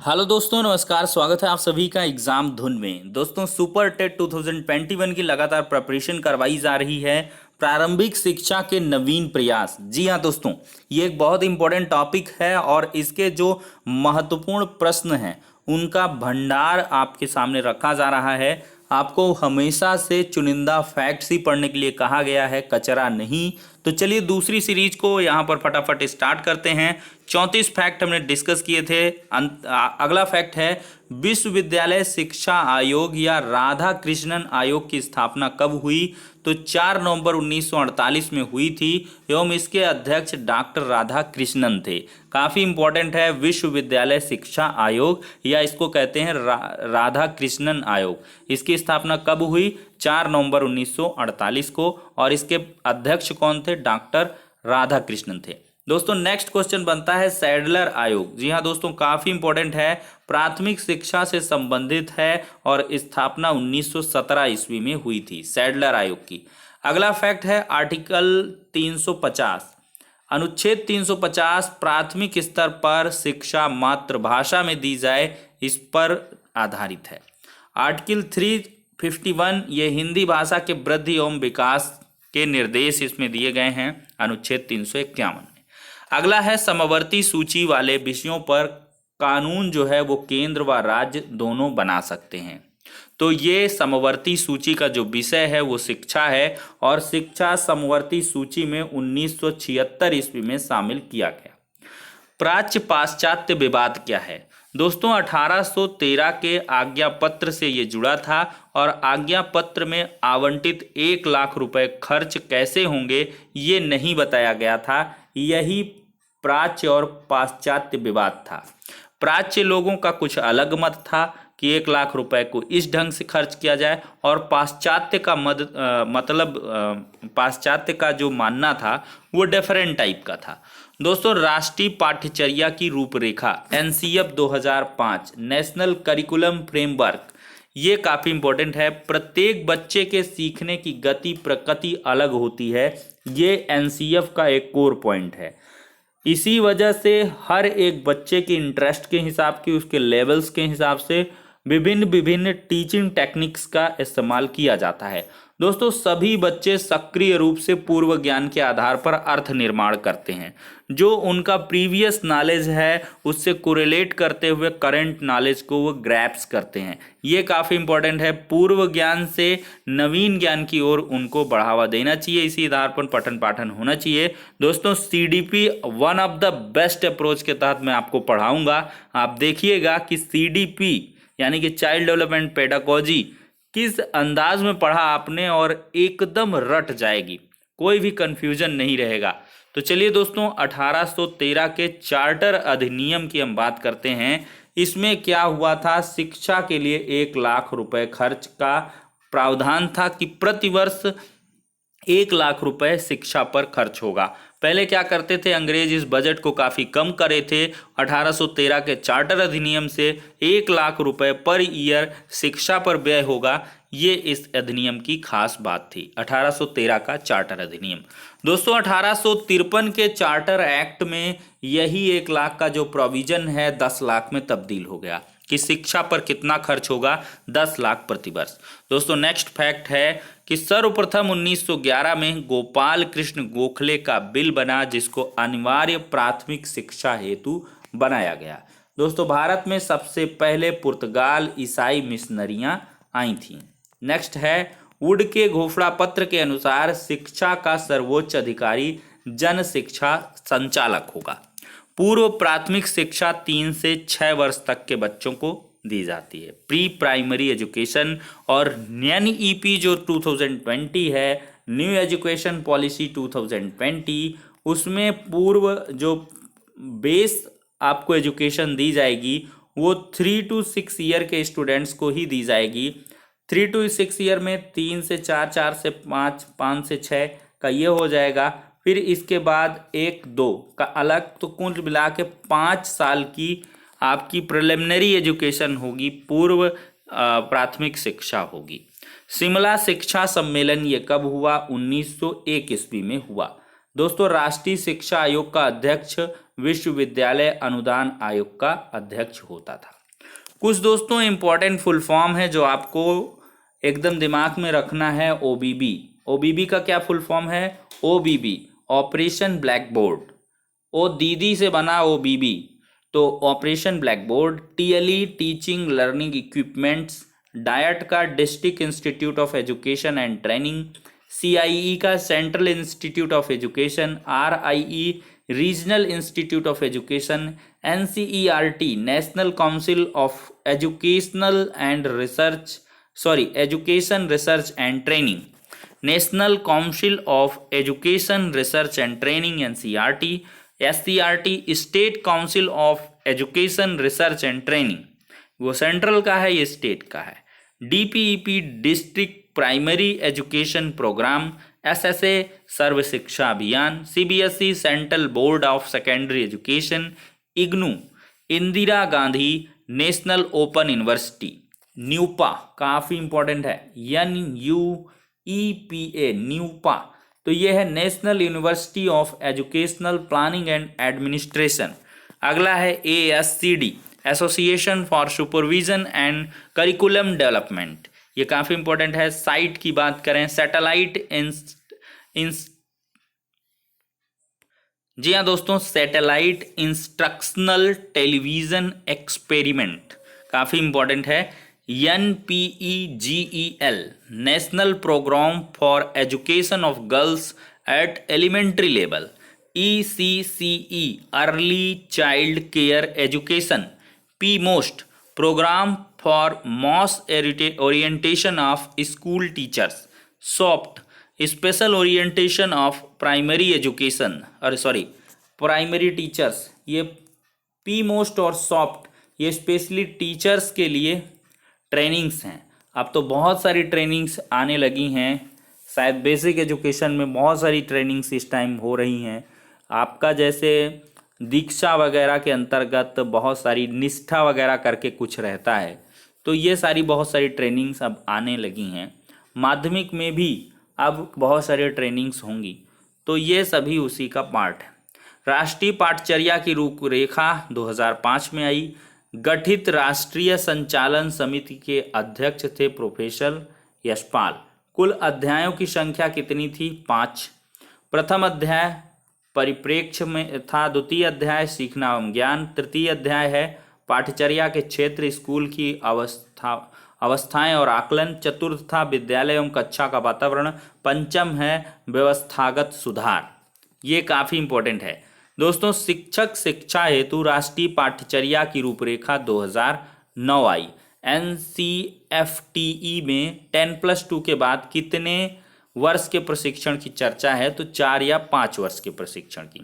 Hello दोस्तों, नमस्कार। स्वागत है आप सभी का एग्जाम धुन में। दोस्तों, सुपर टेट 2021 की लगातार प्रिपरेशन करवाई जा रही है। प्रारंभिक शिक्षा के नवीन प्रयास। जी हाँ दोस्तों, ये एक बहुत इंपॉर्टेंट टॉपिक है और इसके जो महत्वपूर्ण प्रश्न हैं उनका भंडार आपके सामने रखा जा रहा है। आपको हमेशा से चुनिंदा फैक्ट्स ही पढ़ने के लिए कहा गया है, कचरा नहीं। तो चलिए दूसरी सीरीज को यहाँ पर फटाफट स्टार्ट करते हैं। 34 फैक्ट हमने डिस्कस किए थे। अगला फैक्ट है, विश्वविद्यालय शिक्षा आयोग या राधा कृष्णन आयोग की स्थापना कब हुई? तो 4 नवंबर 1948 में हुई थी एवं इसके अध्यक्ष डॉक्टर राधा कृष्णन थे। काफ़ी इंपॉर्टेंट है, विश्वविद्यालय शिक्षा आयोग या इसको कहते हैं राधा कृष्णन आयोग। इसकी स्थापना कब हुई? 4 नवंबर 1948 को। और इसके अध्यक्ष कौन थे? डॉक्टर राधा कृष्णन थे। दोस्तों, नेक्स्ट क्वेश्चन बनता है सैडलर आयोग। जी हाँ दोस्तों, काफी इंपॉर्टेंट है, प्राथमिक शिक्षा से संबंधित है और स्थापना 1917 ईस्वी में हुई थी सैडलर आयोग की। अगला फैक्ट है आर्टिकल 350, अनुच्छेद 350 प्राथमिक स्तर पर शिक्षा मातृभाषा में दी जाए, इस पर आधारित है। आर्टिकल 351 ये हिंदी भाषा के वृद्धि एवं विकास के निर्देश इसमें दिए गए हैं, अनुच्छेद 351। अगला है समवर्ती सूची वाले विषयों पर कानून जो है वो केंद्र व राज्य दोनों बना सकते हैं। तो ये समवर्ती सूची का जो विषय है वो शिक्षा है और शिक्षा समवर्ती सूची में 1976 ईस्वी में शामिल किया गया। प्राच्य पाश्चात्य विवाद क्या है? दोस्तों, 1813 के आज्ञा पत्र से ये जुड़ा था और आज्ञा पत्र में आवंटित 1 लाख रुपए खर्च कैसे होंगे ये नहीं बताया गया था। यही प्राच्य और पाश्चात्य विवाद था। प्राच्य लोगों का कुछ अलग मत था कि 1 लाख रुपए को इस ढंग से खर्च किया जाए, और पाश्चात्य का पाश्चात्य का जो मानना था वो डिफरेंट टाइप का था। दोस्तों, राष्ट्रीय पाठ्यचर्या की रूपरेखा एनसीएफ 2005 नेशनल करिकुलम फ्रेमवर्क, ये काफ़ी इंपॉर्टेंट है। प्रत्येक बच्चे के सीखने की गति प्रकृति अलग होती है, ये एनसीएफ का एक कोर पॉइंट है। इसी वजह से हर एक बच्चे के इंटरेस्ट के हिसाब की, उसके लेवल्स के हिसाब से विभिन्न विभिन्न टीचिंग टेक्निक्स का इस्तेमाल किया जाता है। दोस्तों, सभी बच्चे सक्रिय रूप से पूर्व ज्ञान के आधार पर अर्थ निर्माण करते हैं। जो उनका प्रीवियस नॉलेज है उससे कोरिलेट करते हुए करंट नॉलेज को वो ग्रैप्स करते हैं। ये काफ़ी इंपॉर्टेंट है। पूर्व ज्ञान से नवीन ज्ञान की ओर उनको बढ़ावा देना चाहिए, इसी आधार पर पठन पाठन होना चाहिए। दोस्तों, CDP one of the best approach के तहत मैं आपको पढ़ाऊंगा। आप देखिएगा कि सीडीपी यानी कि चाइल्ड डेवलपमेंट पेडागोजी किस अंदाज में पढ़ा आपने और एकदम रट जाएगी, कोई भी कंफ्यूजन नहीं रहेगा। तो चलिए दोस्तों, 1813 के चार्टर अधिनियम की हम बात करते हैं। इसमें क्या हुआ था? शिक्षा के लिए 1 लाख रुपए खर्च का प्रावधान था कि प्रतिवर्ष 1 लाख रुपए शिक्षा पर खर्च होगा। पहले क्या करते थे अंग्रेज, इस बजट को काफ़ी कम करे थे। 1813 के चार्टर अधिनियम से 1 लाख रुपए पर ईयर शिक्षा पर व्यय होगा, ये इस अधिनियम की खास बात थी, 1813 का चार्टर अधिनियम। दोस्तों, 1853 के चार्टर एक्ट में यही 1 लाख का जो प्रोविजन है 10 लाख में तब्दील हो गया कि शिक्षा पर कितना खर्च होगा, 10 लाख प्रतिवर्ष। दोस्तों, नेक्स्ट फैक्ट है कि सर्वप्रथम 1911 में गोपाल कृष्ण गोखले का बिल बना जिसको अनिवार्य प्राथमिक शिक्षा हेतु बनाया गया। दोस्तों, भारत में सबसे पहले पुर्तगाल ईसाई मिशनरियां आई थीं। नेक्स्ट है, वुड के घोषणा पत्र के अनुसार शिक्षा का सर्वोच्च अधिकारी जन शिक्षा संचालक होगा। पूर्व प्राथमिक शिक्षा 3 से 6 वर्ष तक के बच्चों को दी जाती है, प्री प्राइमरी एजुकेशन। और NEP जो 2020 है, न्यू एजुकेशन पॉलिसी 2020, उसमें पूर्व जो बेस आपको एजुकेशन दी जाएगी वो 3 to 6 ईयर के स्टूडेंट्स को ही दी जाएगी। 3 to 6 ईयर में 3 से 4, 4 से 5, 5 से 6 का ये हो जाएगा। फिर इसके बाद 1, 2 का अलग, तो कुल मिला के 5 साल की आपकी प्रिलिमिनरी एजुकेशन होगी, पूर्व प्राथमिक शिक्षा होगी। शिमला शिक्षा सम्मेलन ये कब हुआ? 1901 ईस्वी में हुआ। दोस्तों, राष्ट्रीय शिक्षा आयोग का अध्यक्ष विश्वविद्यालय अनुदान आयोग का अध्यक्ष होता था। कुछ दोस्तों इंपॉर्टेंट फुल फॉर्म है जो आपको एकदम दिमाग में रखना है। ओबीबी, ओबीबी का क्या फुल फॉर्म है? OBB, operation blackboard. ओ दीदी से बना ओबीबी, तो operation blackboard. TLE, teaching learning equipments. DIET का district institute of education and training. CIE का central institute of education. RIE regional institute of education. NCERT national council of educational and education research and training. National council of education research and training NCERT. SCERT state council of education research and training, वो central का है, ये state का है। DPEP district primary education programme. SSA Sarva Shiksha Abhiyan. CBSE central board of secondary education. IGNOU Indira Gandhi national open university. NUEPA काफ़ी important है, NUEPA NUEPA, तो ये है national university of educational planning and administration. अगला है ASCD association for supervision and curriculum development, ये काफ़ी important है। साइट की बात करें, सैटेलाइट जी हाँ दोस्तों, सैटेलाइट इंस्ट्रक्शनल टेलीविज़न एक्सपेरिमेंट काफ़ी इंपॉर्टेंट है। NPEGEL national programme for education of girls at elementary level. ECCE early child care education. PMOST programme for mass orientation of school teachers. SOPT special orientation of primary education, primary teachers. ये PMOST और SOPT ये specially teachers के लिए trainings हैं। अब तो बहुत सारी ट्रेनिंग्स आने लगी हैं, शायद बेसिक एजुकेशन में बहुत सारी ट्रेनिंग्स इस टाइम हो रही हैं। आपका जैसे दीक्षा वगैरह के अंतर्गत बहुत सारी निष्ठा वगैरह करके कुछ रहता है, तो ये सारी बहुत सारी ट्रेनिंग्स अब आने लगी हैं। माध्यमिक में भी अब बहुत सारी ट्रेनिंग्स होंगी, तो ये सभी उसी का पार्ट है। राष्ट्रीय पाठचर्या की रूपरेखा 2005 में आई। गठित राष्ट्रीय संचालन समिति के अध्यक्ष थे प्रोफेसर यशपाल। कुल अध्यायों की संख्या कितनी थी? 5। प्रथम अध्याय परिप्रेक्ष्य में था। द्वितीय अध्याय सीखना एवं ज्ञान। तृतीय अध्याय है पाठचर्या के क्षेत्र, स्कूल की अवस्थाएं और आकलन। चतुर्थ था विद्यालय एवं कक्षा का वातावरण। पंचम है व्यवस्थागत सुधार। ये काफ़ी इंपॉर्टेंट है दोस्तों। शिक्षक शिक्षा हेतु राष्ट्रीय पाठचर्या की रूपरेखा 2009 आई। NCFTE में 10+2 के बाद कितने वर्ष के प्रशिक्षण की चर्चा है? तो 4 या 5 वर्ष के प्रशिक्षण की।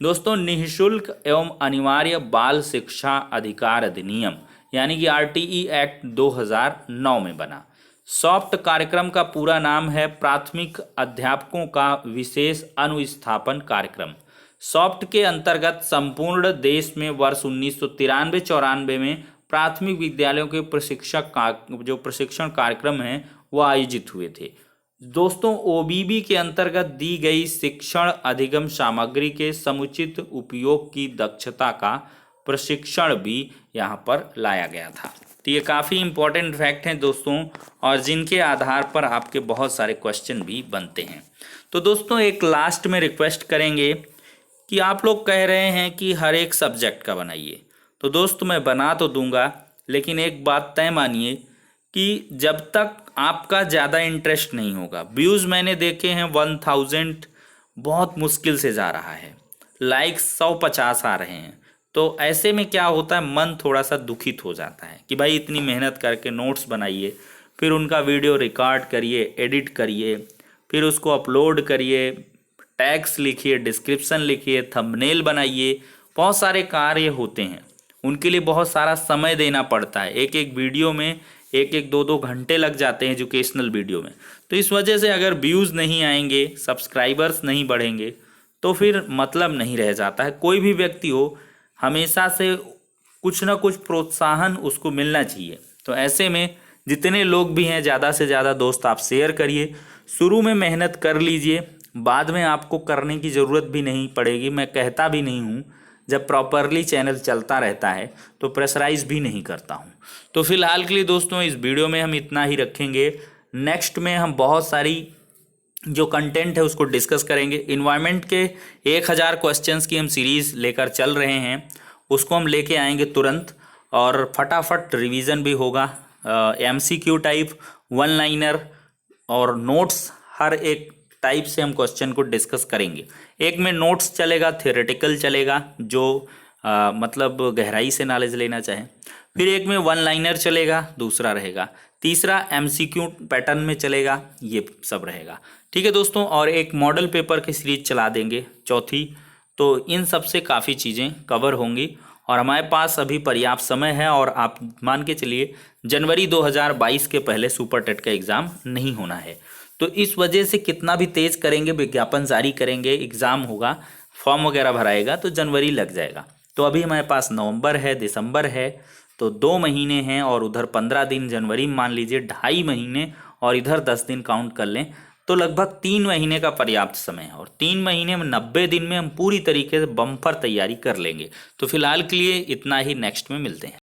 दोस्तों निःशुल्क एवं अनिवार्य बाल शिक्षा अधिकार अधिनियम यानी कि RTE एक्ट 2009 में बना। सॉफ्ट कार्यक्रम का पूरा नाम है प्राथमिक अध्यापकों का विशेष अनुस्थापन कार्यक्रम। सॉफ्ट के अंतर्गत संपूर्ण देश में वर्ष 1993-94 में प्राथमिक विद्यालयों के प्रशिक्षण कार्यक्रम हैं वो आयोजित हुए थे। दोस्तों OBB के अंतर्गत दी गई शिक्षण अधिगम सामग्री के समुचित उपयोग की दक्षता का प्रशिक्षण भी यहाँ पर लाया गया था। तो ये काफ़ी इंपॉर्टेंट फैक्ट हैं दोस्तों, और जिनके आधार पर आपके बहुत सारे क्वेश्चन भी बनते हैं। तो दोस्तों एक लास्ट में रिक्वेस्ट करेंगे कि आप लोग कह रहे हैं कि हर एक सब्जेक्ट का बनाइए, तो दोस्त मैं बना तो दूंगा, लेकिन एक बात तय मानिए कि जब तक आपका ज़्यादा इंटरेस्ट नहीं होगा। व्यूज़ मैंने देखे हैं 1000 बहुत मुश्किल से जा रहा है, लाइक्स 150 आ रहे हैं, तो ऐसे में क्या होता है, मन थोड़ा सा दुखित हो जाता है कि भाई इतनी मेहनत करके नोट्स बनाइए, फिर उनका वीडियो रिकॉर्ड करिए, एडिट करिए, फिर उसको अपलोड करिए, टैग्स लिखिए, डिस्क्रिप्शन लिखिए, थंबनेल बनाइए, बहुत सारे कार्य होते हैं, उनके लिए बहुत सारा समय देना पड़ता है। एक एक वीडियो में 1-2 घंटे लग जाते हैं एजुकेशनल वीडियो में। तो इस वजह से अगर व्यूज़ नहीं आएंगे, सब्सक्राइबर्स नहीं बढ़ेंगे, तो फिर मतलब नहीं रह जाता है। कोई भी व्यक्ति हो, हमेशा से कुछ ना कुछ प्रोत्साहन उसको मिलना चाहिए। तो ऐसे में जितने लोग भी हैं, ज़्यादा से ज़्यादा दोस्त आप शेयर करिए। शुरू में मेहनत कर लीजिए, बाद में आपको करने की ज़रूरत भी नहीं पड़ेगी, मैं कहता भी नहीं हूँ, जब प्रॉपरली चैनल चलता रहता है तो प्रेशराइज भी नहीं करता हूँ। तो फिलहाल के लिए दोस्तों इस वीडियो में हम इतना ही रखेंगे। नेक्स्ट में हम बहुत सारी जो कंटेंट है उसको डिस्कस करेंगे। इन्वायरमेंट के 1000 क्वेश्चंस की हम सीरीज़ लेकर चल रहे हैं, उसको हम लेके आएंगे तुरंत, और फटाफट रिवीजन भी होगा। MCQ टाइप, वन लाइनर और नोट्स, हर एक टाइप से हम क्वेश्चन को डिस्कस करेंगे। एक में नोट्स चलेगा, थियोरेटिकल चलेगा जो मतलब गहराई से नॉलेज लेना चाहे, फिर एक में वन लाइनर चलेगा, दूसरा रहेगा, तीसरा MCQ पैटर्न में चलेगा, ये सब रहेगा। ठीक है दोस्तों, और एक मॉडल पेपर की सीरीज चला देंगे चौथी। तो इन सब से काफ़ी चीज़ें कवर होंगी और हमारे पास अभी पर्याप्त समय है। और आप मान के चलिए जनवरी 2022 के पहले सुपर टेट का एग्ज़ाम नहीं होना है। तो इस वजह से कितना भी तेज़ करेंगे, विज्ञापन जारी करेंगे, एग्ज़ाम होगा, फॉर्म वगैरह भराएगा तो जनवरी लग जाएगा। तो अभी हमारे पास नवंबर है, दिसंबर है, तो 2 महीने हैं, और उधर 15 दिन जनवरी में मान लीजिए, 2.5 महीने, और इधर 10 दिन काउंट कर लें तो लगभग 3 महीने का पर्याप्त समय है। और 3 महीने में 90 दिन में हम पूरी तरीके से बम्पर तैयारी कर लेंगे। तो फिलहाल के लिए इतना ही, नेक्स्ट में मिलते हैं।